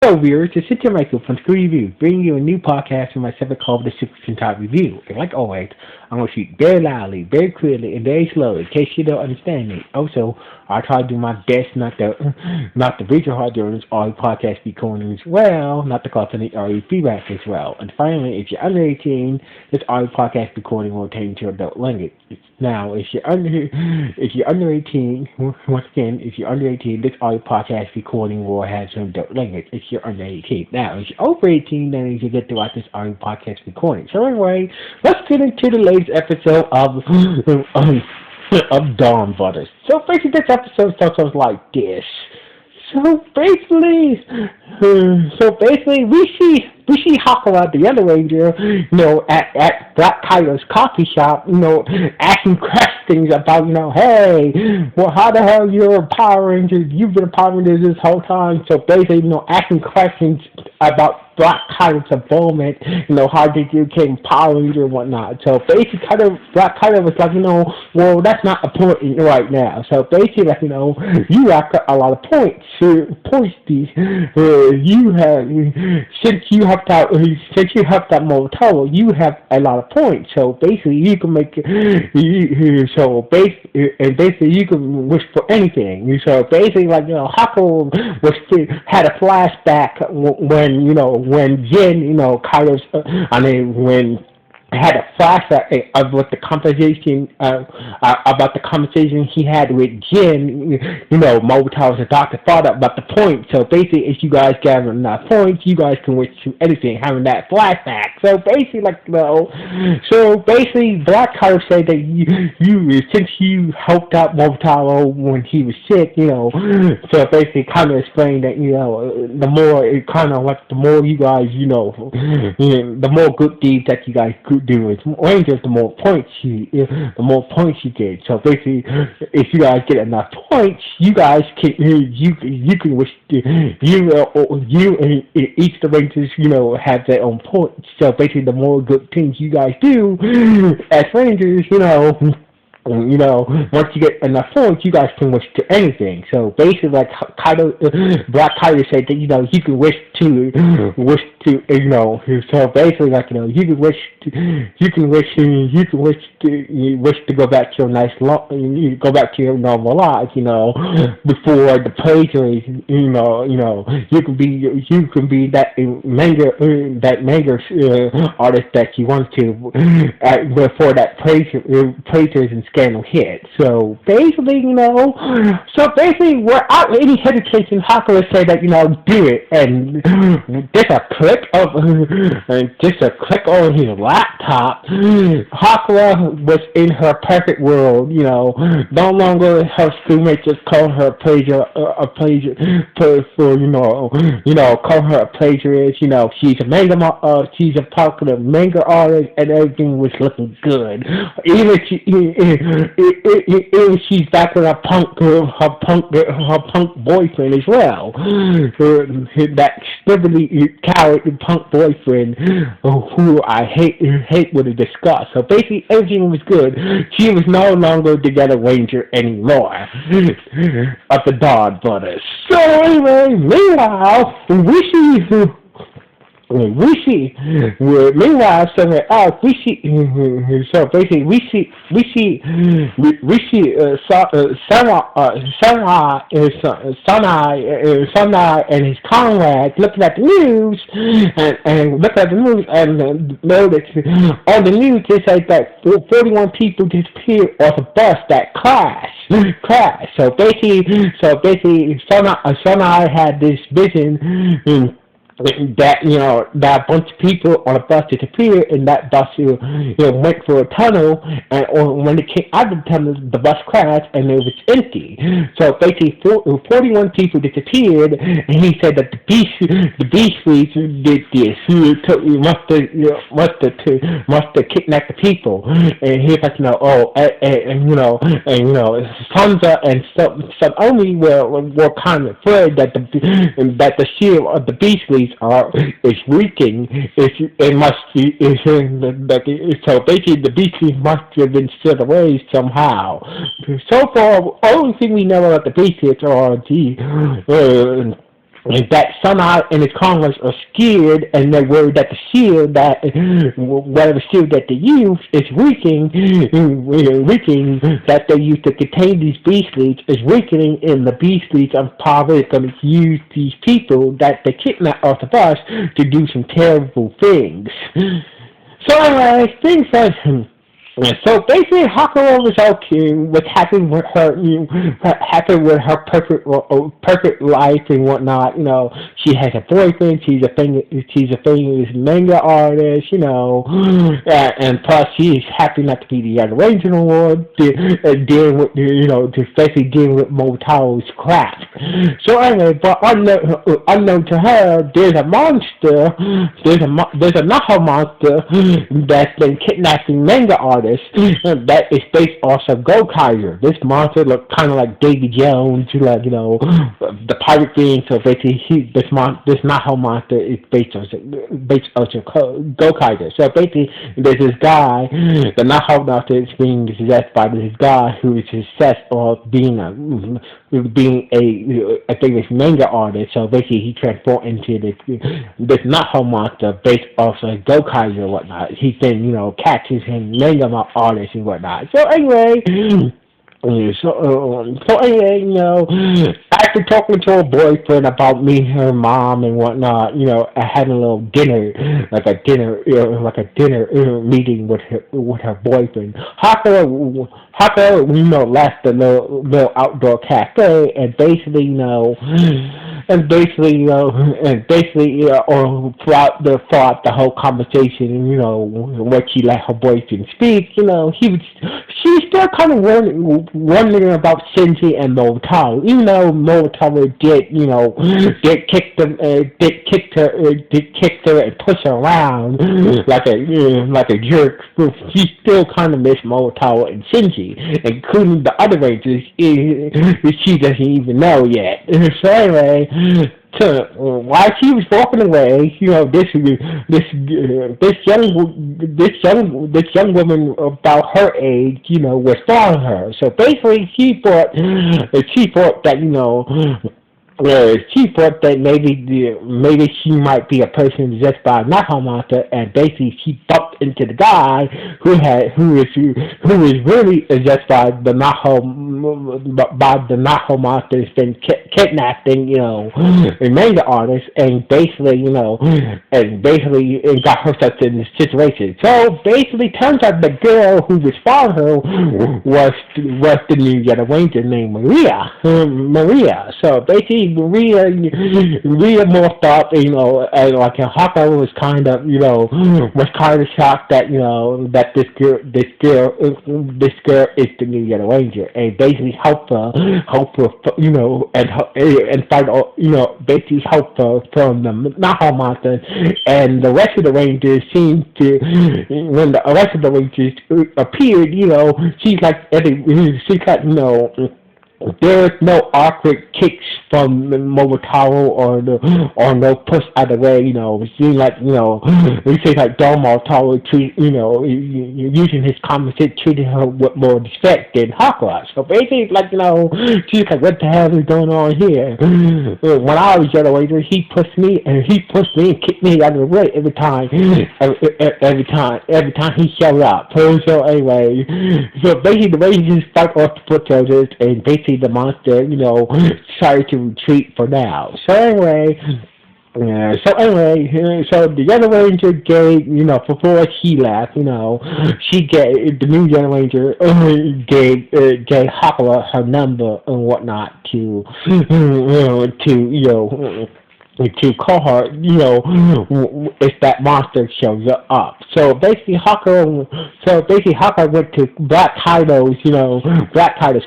Hello, viewers. This is your Michael from Screw Review, bringing you a new podcast from my segment called The Super Sentai Review. And like always, I'm going to speak very loudly, very clearly, and very slowly, in case you don't understand me. Also, I'll try to do my best not to reach your hard during this audio podcast recording as well, not to cause any audio feedback as well. And finally, if you're under 18, this audio podcast recording will contain to adult language. Now, if you're under 18, once again, if you're under 18, this audio podcast recording will have some adult language. If you're under 18. Now, if you're over 18, then you get to watch this audio podcast recording. So anyway, let's get into the latest episode of Donbrothers. So basically, this episode starts off like this. So basically, we see Hakura, the other ranger, at Black Kyler's coffee shop, asking questions about, hey, well, how the hell you're a Power Ranger? You've been a Power Ranger this whole time. So basically, asking questions about Black Kyler's involvement, how did you become Power Ranger and whatnot. So basically, Black Kyler was like, well, that's not important right now. So basically, like, you got a lot of points. You have, since you helped out Motaro, you have a lot of points. So basically, you can make, basically you can wish for anything. So basically, like, Hako had a flashback when Jin, when had a flashback of what the conversation about the conversation he had with Jin, Momotaro's adopted father about the points. So basically, if you guys gather enough points, you guys can wish to anything, having that flashback. So basically, Black Kyler said that you since you helped out Momotaro when he was sick, so basically kind of explained that the more it kind of like the more you guys the more good deeds that you guys could do is Rangers, the more points you get. So basically, if you guys get enough points, you guys can you can wish to you and each of the Rangers have their own points. So basically, the more good things you guys do as Rangers, once you get enough points, you guys can wish to anything. So basically, like Black Kyler said that you can wish to, So basically, like you can wish to go back to go back to your normal life. Before the plagiarism. You can be that manga artist that you want to before that plagiarism scandal hit. So basically, without any hesitation, Hakura said that do it, and just a click on his laptop, Hakura was in her perfect world. No longer her schoolmates just call her call her a plagiarist. She's a popular manga artist, and everything was looking good. Even she's back with her punk boyfriend as well. That stubbornly cowardly punk boyfriend who I hate with a disgust. So basically everything was good. She was no longer the Ranger anymore of the Donbrothers. So anyway, meanwhile, meanwhile, so basically, we see Sanai and his comrades looking at the news and look at the news and know that on the news it says that 41 people disappeared off a bus that crashed. So basically, Sanai had this vision. That that a bunch of people on a bus disappeared, and that bus went for a tunnel, and when it came out of the tunnel, the bus crashed and it was empty. So basically, 41 people disappeared, and he said that the beast fleet did this. He must have kidnapped the people, and he's like, Sansa and some only were kind of afraid that the shield of the beast fleet is weakening. It must be. So basically, the beasties must have been set away somehow. So far, only thing we know about the beasties are and that somehow in his Congress are scared and they're worried that the shield that whatever shield that they use is weakening that they use to contain these beastlies is weakening, and the beastlies are probably going to use these people that they kidnap off the bus to do some terrible things. So anyway, things like so basically, Hakuro was okay, was happy with her, happy with her perfect life and whatnot. She has a boyfriend. She's a famous manga artist. And plus she's happy not to be the other ranger no more. Dealing with, especially dealing with Motaro's crap. So anyway, but unknown to her, there's a monster. There's a Naha monster that's been kidnapping manga artists that is based off of Gokaiser. This monster looked kind of like Davy Jones, like the pirate thing. So basically, this Naho monster is based on Gokaiser. So basically, there's this guy, the Naho monster is being possessed by this guy who is obsessed of being a famous manga artist. So basically, he transformed into this Naho monster based off of Gokaiser and whatnot. He then catches him manga artists and whatnot. So anyway, after talking to her boyfriend about meeting her mom and whatnot, having a little dinner, like a dinner meeting with her boyfriend. Hakuro, left the little outdoor cafe and basically, throughout the whole conversation, when she let her boyfriend speak, she's still kind of wondering about Shinji and Motaro, even though Motaro did kick her and push her around like a jerk. She still kind of miss Motaro and Shinji, including the other rangers. She doesn't even know yet. So anyway, while she was walking away, this young woman about her age, was following her. So basically, she thought she thought that maybe she might be a person possessed by a Naha monster, and basically she bumped into the guy who is really possessed by the Naha monster that's been kidnapping a manga artist, and basically got herself in this situation. So basically, turns out the girl who was following her was the new Yellow Ranger named Maria. So basically, Maria morphed up, and like Hakuro was kind of shocked that that this girl is the new Yellow Ranger, and basically help her, and fight, basically help her from the Naha monster, and the rest of the Rangers seemed to, when the rest of the Rangers appeared, she's like there's no awkward kicks from Momotaro or no push out of the way. It seems like we say like Donbrothers using his common sense, treating her with more respect than Hakura. So basically, she's like, what the hell is going on here? When I was Yellow Ranger, he pushed me and kicked me out of the way every time he showed up. So anyway, basically the Rangers fight off the foothills, and basically the monster, started to retreat for now. So anyway, so the Yellow Ranger gave, before she left, she gave, the new Yellow Ranger gave Hakura her number and whatnot to call her, if that monster shows up. So basically, Hakura went to Black Kaido's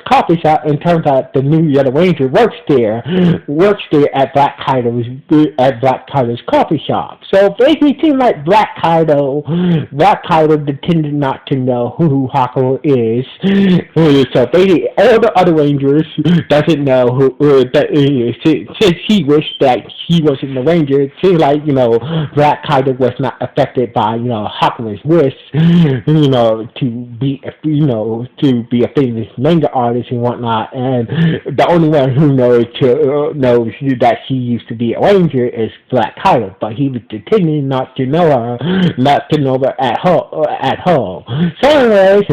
coffee shop, and turns out the new Yellow Ranger works there at Black Kaido's coffee shop. So basically, it seems like Black Kaido pretended not to know who Hakura is. So basically, all the other Rangers doesn't know who, since he wished that he he wasn't the Ranger. It seemed like, Black Kaido was not affected by, Hakura's wish, to be a famous manga artist and whatnot. And the only one who knows that she used to be a Ranger is Black Kaido, but he was pretending not to know her at home. So anyways,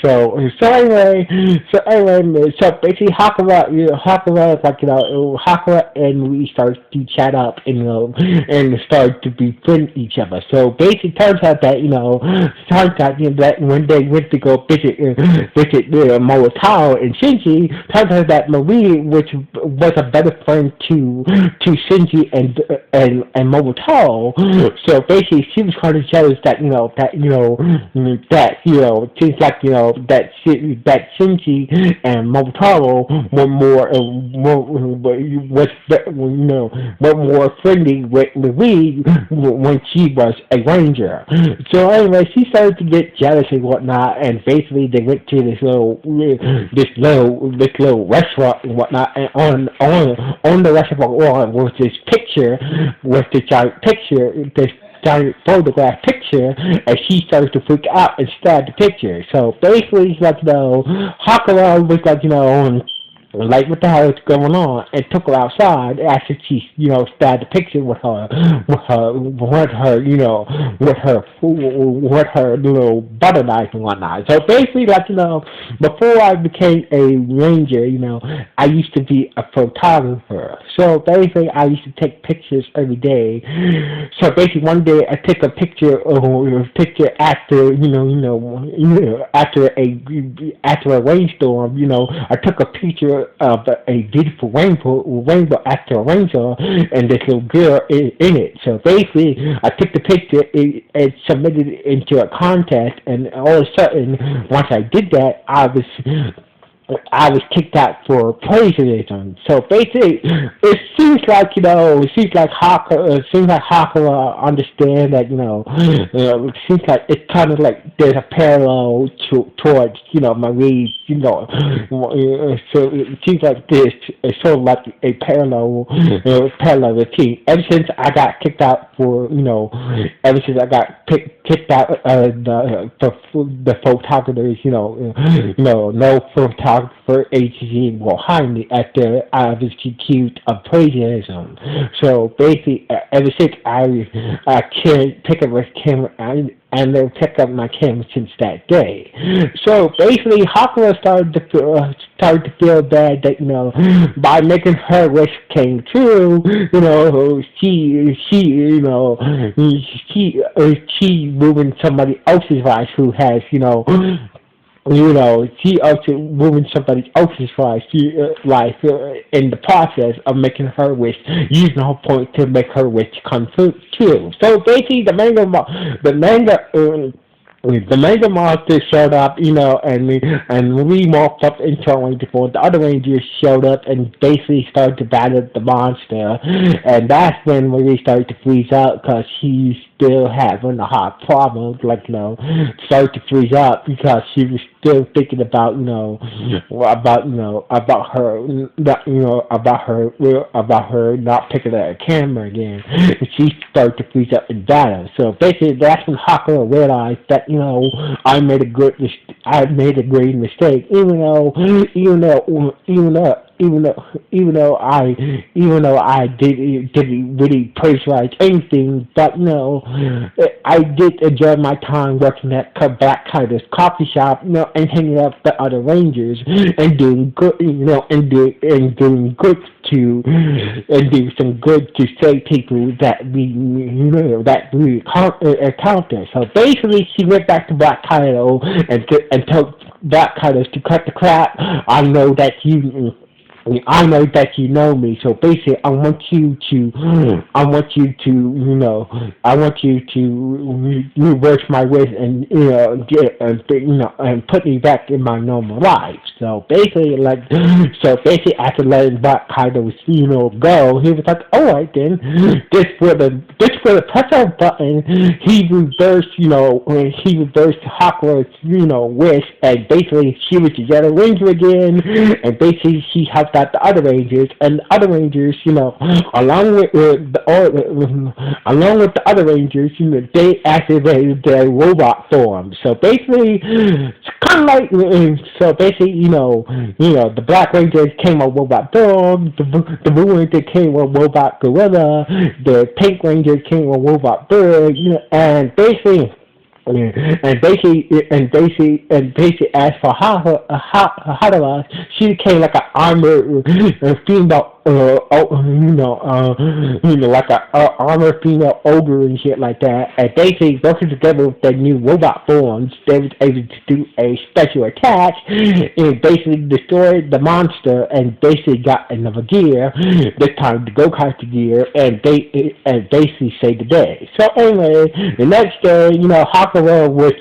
so basically Hakura and we start to chat up, and start to befriend each other. So basically, turns out that that when they went to go visit Morikawa and Shinji, turns out that Marie, which was a better friend to Shinji and Morikawa, so basically she was kind of jealous that seems like that Shinji and Momotaro were more friendly with Marie when she was a Ranger. So anyway, she started to get jealous and whatnot, and basically they went to this little restaurant and whatnot, and on the restaurant wall was this giant photograph picture, and she started to freak out and stare at the picture. So basically, Hakura was like, what the hell is going on? And took her outside after she, stabbed the picture with her little butter knife and whatnot. So basically, before I became a Ranger, I used to be a photographer. So basically, I used to take pictures every day. So basically, one day I took a picture after, after a rainstorm. I took a picture of a beautiful rainbow after a rainstorm, and this little girl in it. So basically, I took the picture and submitted it into a contest, and all of a sudden, once I did that, I was kicked out for plagiarism. So basically, it seems like Hakura understand that it seems like it's kind of like there's a parallel towards Marie. So it seems like this is sort of like a parallel routine. Ever since I got kicked out kicked out the photographers, no photographer agency will hire me after I was accused of plagiarism. So basically, ever since I can't pick up a camera, and they'll pick up my camera since that day. So basically, Hakura started to feel bad that by making her wish came true, she ruined somebody else's life who has she also ruined somebody else's life in the process of making her wish, using her point to make her wish come true. So basically, the manga monster showed up, and we walked up into a ranger before the other rangers showed up and basically started to battle the monster, and that's when we started to freeze out because she's still having a heart problem, started to freeze up because she was still thinking about her not picking up a camera again. And she started to freeze up in battle. So basically, that's when Hakura realized that I made a great mistake, even though I didn't really plagiarize anything, but I did enjoy my time working at Black Kaido's coffee shop, and hanging out with the other rangers and doing good, and doing some good to save people that we encounter. So basically, she went back to Black Kaido and told Black Kaido to cut the crap. I know that you know me, so basically I want you to reverse my ways and put me back in my normal life. So basically after letting Black Kaido go, he was like, alright then, just for the press of button, he reversed Hakura's wish, and basically she was the Yellow Ranger again, and basically she helped out the other Rangers, and the other Rangers, along with the other Rangers, they activated their robot form. So basically, it's kind of like, the Black Rangers came a robot dog, the Blue Ranger came a robot gorilla, the Pink Ranger came a robot bird, and basically. As for Hadara, she became like an armored female, like a armored female ogre and shit like that. And basically, working together with their new robot forms, they was able to do a special attack and basically destroyed the monster and basically got another gear. This time, the Go-Kart gear, and basically saved the day. So anyway, the next day, Hakura was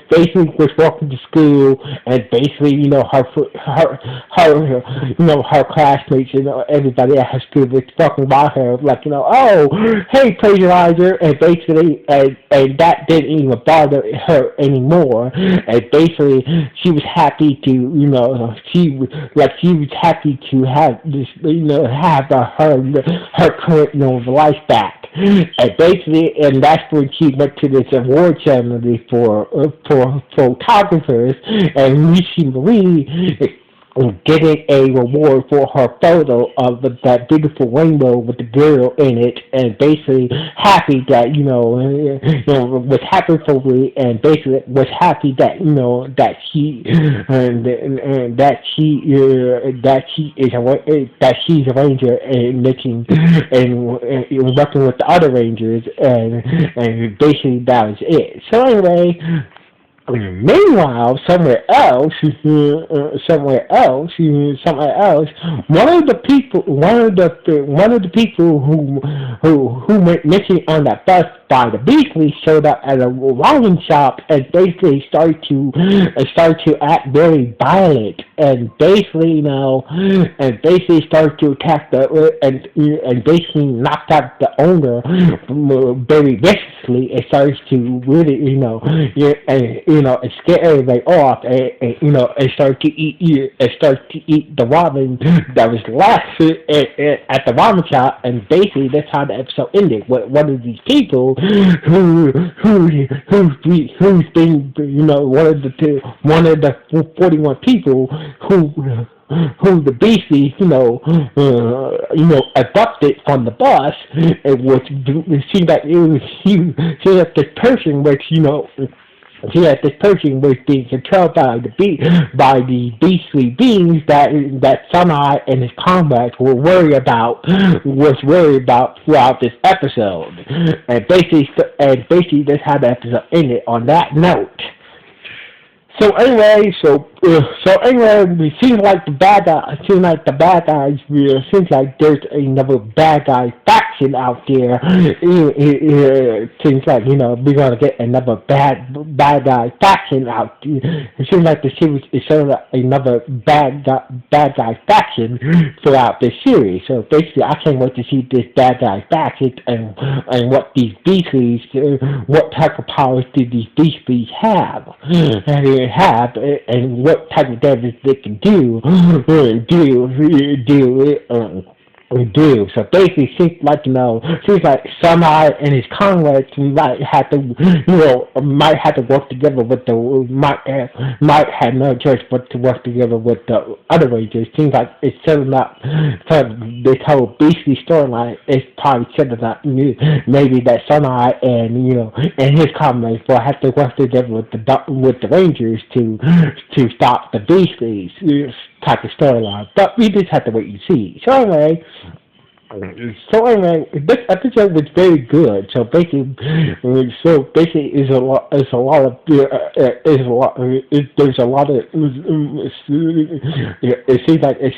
walking to school, and basically, her classmates, everybody at her school was talking about her, like, oh, hey, plagiarizer, and basically, and that didn't even bother her anymore, and basically, she was happy to, she was happy to have this, have her current, life back, and basically, and that's when she went to this award ceremony for photographers, and Rishi Marie getting a reward for her photo of that beautiful rainbow with the girl in it, and basically happy that was happy for me, and basically was happy that that she's a ranger and making and working with the other rangers, and basically that was it. So anyway. Meanwhile, somewhere else, one of the people who went missing on that bus by the Beasley showed up at a ramen shop and basically started to act very violent, and basically started to attack and basically knocked out the owner very viciously, and started to really and scare everybody off, and start to eat the ramen that was left at the ramen shop, and basically that's how the episode ended. With one of these people who's been one of the 41 people who the Beastie, abducted from the bus. It seemed like this person was being controlled by the beastly beings that Sunai and his comrades was worried about throughout this episode, and basically that's how the episode ended on that note. So anyway, it seems like the bad guys. Seems like there's another bad guy faction out there. It seems like we're gonna get another bad guy faction out. It seems like the series is showing another bad guy faction throughout this series. So basically, I can't wait to see this bad guy faction and what these beasties, what type of powers do these beasties have, and what type of damage they can do. So basically, seems like Sunai and his comrades might have to work together with might have no choice but to work together with the other Rangers. Seems like it's setting up for this whole beastly storyline. It's probably setting up maybe that Sunai and his comrades will have to work together with the Rangers to stop the beastlies type of storyline. But we just have to wait and see. So anyway, this episode was very good. So basically, there's a lot of it seems like it's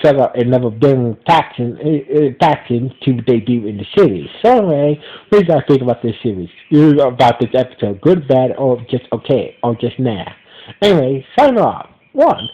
set up another damn faction to debut in the series. So anyway, what do you guys think about this series? About this episode? Good, bad, or just okay, or just nah? Anyway, sign off. 1.